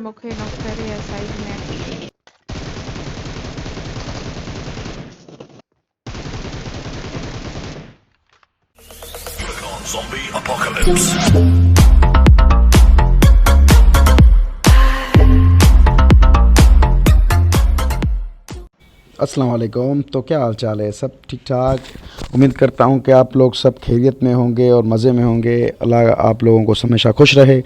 मुखे नॉक करे है साइड में। Zombie apocalypse. अस्सलाम वालेकुम। तो क्या हाल चाल है? सब ठीक ठाक। उम्मीद करता हूँ कि आप लोग सब खैरियत में होंगे और मज़े में होंगे। अल्लाह आप लोगों को हमेशा खुश रहे।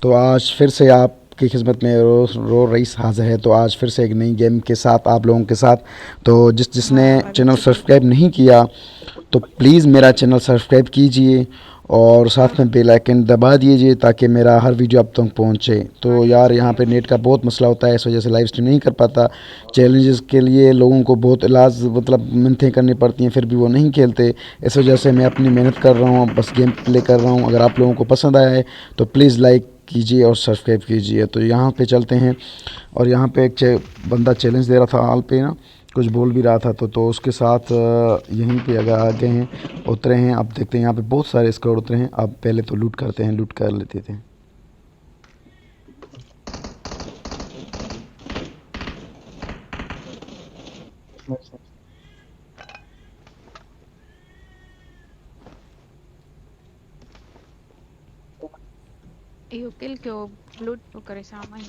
तो आज फिर से आपकी खिदमत में रो रईस हाज़िर है। तो आज फिर से एक नई गेम के साथ आप लोगों के साथ। तो जिसने चैनल सब्सक्राइब नहीं किया तो प्लीज़ मेरा चैनल सब्सक्राइब कीजिए और साथ में बेल आइकन दबा दीजिए ताकि मेरा हर वीडियो आप तक पहुंचे। तो यार यहाँ पे नेट का बहुत मसला होता है, इस वजह से लाइव स्ट्रीम नहीं कर पाता। चैलेंजेस के लिए लोगों को बहुत इलाज मिन्नतें करनी पड़ती हैं, फिर भी वो नहीं खेलते। इस वजह से मैं अपनी मेहनत कर रहा हूँ, बस गेम प्ले कर रहा हूँ। अगर आप लोगों को पसंद आया है तो प्लीज़ लाइक कीजिए और सब्सक्राइब कीजिए। तो यहाँ पे चलते हैं और यहाँ पे एक बंदा चैलेंज दे रहा था हाल पे ना, कुछ बोल भी रहा था। तो उसके साथ यहीं पे अगर आगे हैं, उतरे हैं। अब देखते हैं यहाँ पे बहुत सारे स्क्वाड उतरे हैं। अब पहले तो लूट करते हैं, लूट कर लेते थे। यू किल क्यों लूट करे सामान।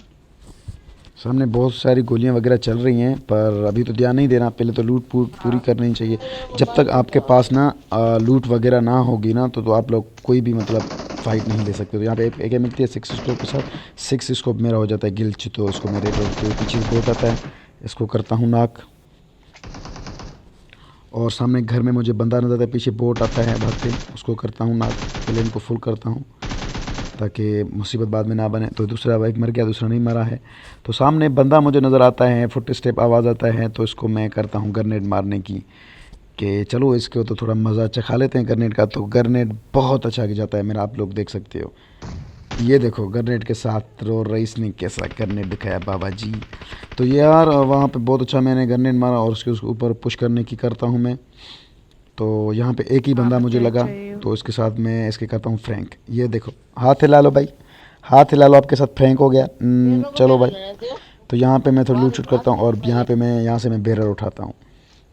सामने बहुत सारी गोलियां वगैरह चल रही हैं, पर अभी तो ध्यान नहीं देना। पहले तो लूट पूरी करनी चाहिए। जब तक आपके पास ना लूट वगैरह ना होगी ना तो आप लोग कोई भी फ़ाइट नहीं ले सकते। तो यहाँ पे एक मिलती है 6 स्कोप के साथ। 6 स्कोप मेरा हो जाता है गिल्च। तो इसको मेरे पीछे बोट आता है, इसको करता हूँ नाक। और सामने घर में मुझे बंदा नजर आता है, पीछे बोट आता है भागते, उसको करता हूँ नाक। पहले इनको फुल करता हूँ ताकि मुसीबत बाद में ना बने। तो दूसरा बाइक मर गया, दूसरा नहीं मरा है। तो सामने बंदा मुझे नज़र आता है, फुट स्टेप आवाज़ आता है। तो इसको मैं करता हूँ ग्रेनेड मारने की, कि चलो इसको तो थोड़ा मज़ा चखा लेते हैं ग्रेनेड का। तो ग्रेनेड बहुत अच्छा जाता है मेरा, आप लोग देख सकते हो। ये देखो ग्रेनेड के साथ रईस ने कैसा ग्रेनेड दिखाया बाबा जी। तो यार वहाँ पे बहुत अच्छा मैंने ग्रेनेड मारा और उसके ऊपर पुश करने की करता हूँ मैं। तो यहाँ पे एक ही बंदा मुझे लगा, तो इसके साथ मैं इसके करता हूँ फ्रैंक। ये देखो, हाथ हिला लो भाई, हाथ हिला लो, आपके साथ फ्रैंक हो गया। चलो भाई। तो यहाँ पे मैं थोड़ा लूट शूट करता हूँ और यहाँ पे मैं यहाँ से मैं बेरर उठाता हूँ,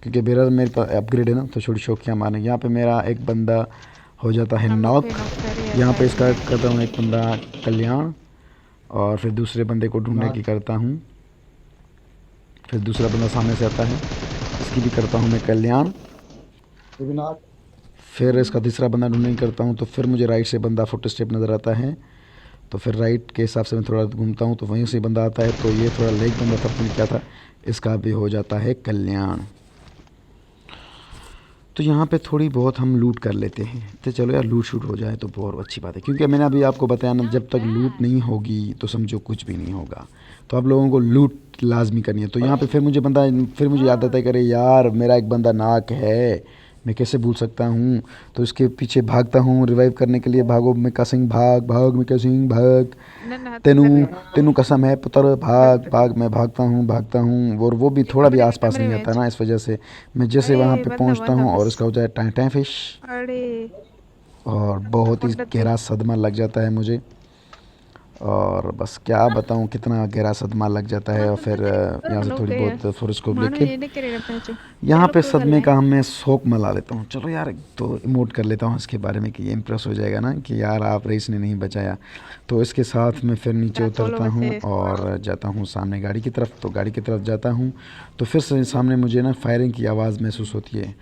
क्योंकि बेरर मेरे पास अपग्रेड है ना, तो छोटी शौकियाँ मारने। यहाँ पे मेरा एक बंदा हो जाता है नॉक। यहाँ पे इसका करता हूँ एक बंदा कल्याण, और फिर दूसरे बंदे को ढूंढने की करता हूँ। फिर दूसरा बंदा सामने से आता है, इसकी भी करता हूँ मैं कल्याण। फिर इसका तीसरा बंदा ढूंढने की करता हूँ। तो फिर मुझे राइट से बंदा फुट स्टेप नज़र आता है, तो फिर राइट के हिसाब से मैं थोड़ा घूमता हूँ, तो वहीं से बंदा आता है। तो ये थोड़ा लेग बंदा था, मैंने क्या था, इसका भी हो जाता है कल्याण। तो यहाँ पे थोड़ी बहुत हम लूट कर लेते हैं। तो चलो यार, लूट शूट हो जाए तो बहुत अच्छी बात है, क्योंकि मैंने अभी आपको बताया ना, जब तक लूट नहीं होगी तो समझो कुछ भी नहीं होगा। तो आप लोगों को लूट लाजमी करनी है। तो यहाँ पे फिर मुझे याद आता है कि अरे यार मेरा एक बंदा नाक है, मैं कैसे भूल सकता हूँ। तो इसके पीछे भागता हूँ रिवाइव करने के लिए। भागो मिका सिंह, भाग भाग मिका सिंह भाग। तेनू तेनू कसम है पुत्र, भाग भाग। मैं भागता हूँ और वो भी थोड़ा भी आसपास नहीं आता ना, इस वजह से मैं जैसे वहाँ पे पहुँचता हूँ और इसका हो जाए टाइम टाइम फिश, अरे और बहुत ही गहरा सदमा लग जाता है मुझे। और बस क्या बताऊँ कितना गहरा सदमा लग जाता है। और फिर यहाँ से थोड़ी बहुत फुरस्कोप लेके यहाँ पे सदमे का मैं शौक मना लेता हूँ। चलो यार, तो इमोट कर लेता हूँ इसके बारे में कि ये इम्प्रेस हो जाएगा ना कि यार आप रईस ने नहीं बचाया। तो इसके साथ मैं फिर नीचे उतरता हूँ और जाता हूँ सामने गाड़ी की तरफ। तो गाड़ी की तरफ जाता हूँ तो फिर से सामने मुझे ना फायरिंग की आवाज़ महसूस होती है।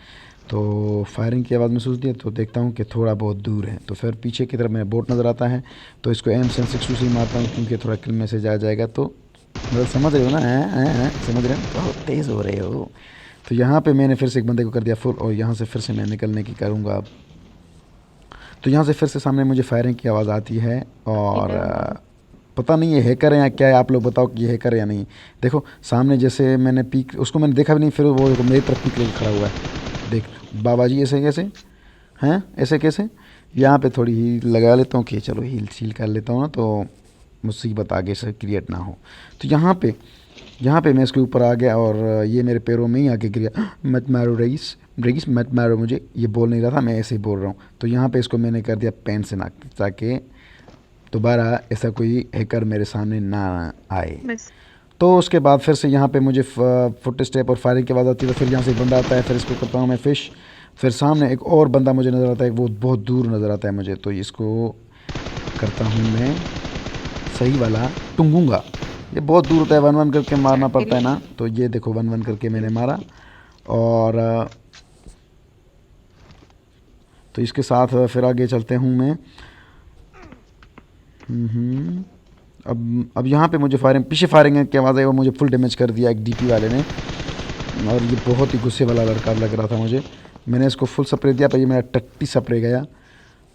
तो फायरिंग की आवाज़ महसूस होती है, तो देखता हूँ कि थोड़ा बहुत दूर है। तो फिर पीछे की तरफ मेरा बोट नज़र आता है, तो इसको M762 से मारता हूँ, क्योंकि थोड़ा किल मैसेज आ जाएगा। तो समझ रहे हो ना, समझ रहे हो, बहुत तेज़ हो रहे हो। तो यहाँ पे मैंने फिर से एक बंदे को कर दिया फुल, और यहाँ से फिर से मैं निकलने की करूँगा अब। तो यहाँ से फिर से सामने मुझे फायरिंग की आवाज़ आती है, और पता नहीं ये हैकर है या क्या है। आप लोग बताओ कि ये हैकर है या नहीं। देखो सामने जैसे मैंने पीक, उसको मैंने देखा भी नहीं, फिर वो मेरी तरफ पीक लेकर खड़ा हुआ है। देख बाबा जी, ऐसे कैसे हैं, ऐसे कैसे। यहाँ पे थोड़ी हील लगा लेता हूँ कि चलो हील शील कर लेता हूँ ना, तो मुसीबत आगे से क्रिएट ना हो। तो यहाँ पे मैं इसके ऊपर आ गया और ये मेरे पैरों में ही आके गिरा। मत मारो रईस, रईस मत मारो मुझे। ये बोल नहीं रहा था, मैं ऐसे ही बोल रहा हूँ। तो यहाँ पे इसको मैंने कर दिया पेन से नाक, ताकि दोबारा ऐसा कोई हैकर मेरे सामने ना आए। बस तो उसके बाद फिर से यहाँ पे मुझे फुट स्टेप और फायरिंग की आवाज़ आती है, तो फिर यहाँ से एक बंदा आता है, फिर इसको करता हूँ मैं फ़िश। फिर सामने एक और बंदा मुझे नज़र आता है, वो बहुत दूर नज़र आता है मुझे, तो इसको करता हूँ मैं सही वाला टूंगूंगा। ये बहुत दूर होता है, 1-1 करके मारना पड़ता है ना, तो ये देखो 1-1 करके मैंने मारा। और तो इसके साथ फिर आगे चलते हूँ मैं। अब यहाँ पे मुझे फायरिंग, पीछे फायरिंग की आवाज़ आई, वो मुझे फुल डैमेज कर दिया एक डीपी वाले ने, और ये बहुत ही गुस्से वाला लड़का लग रहा था मुझे। मैंने इसको फुल स्प्रे दिया, पर ये मेरा टट्टी स्प्रे गया,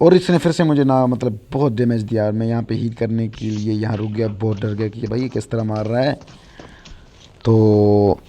और इसने फिर से मुझे ना मतलब बहुत डैमेज दिया। मैं यहाँ पे हील करने के लिए यहाँ रुक गया, बहुत डर गया कि भाई ये किस तरह मार रहा है। तो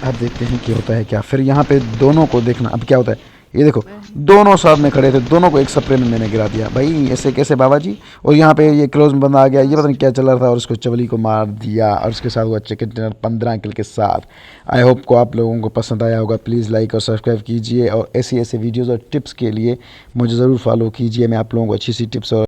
अब देखते हैं क्या होता है क्या। फिर यहाँ पे दोनों को देखना अब क्या होता है। ये देखो दोनों साथ में खड़े थे, दोनों को एक स्प्रे में मैंने गिरा दिया। भाई ऐसे कैसे बाबा जी। और यहाँ पे ये क्लोज में बंदा आ गया, ये पता नहीं क्या चल रहा था, और उसको चवली को मार दिया, और उसके साथ हुआ चिकन डिनर 15 किल के साथ। आई होप को आप लोगों को पसंद आया होगा। प्लीज़ लाइक और सब्सक्राइब कीजिए, और ऐसे ऐसे वीडियोज़ और टिप्स के लिए मुझे ज़रूर फॉलो कीजिए। मैं आप लोगों को अच्छी सी टिप्स और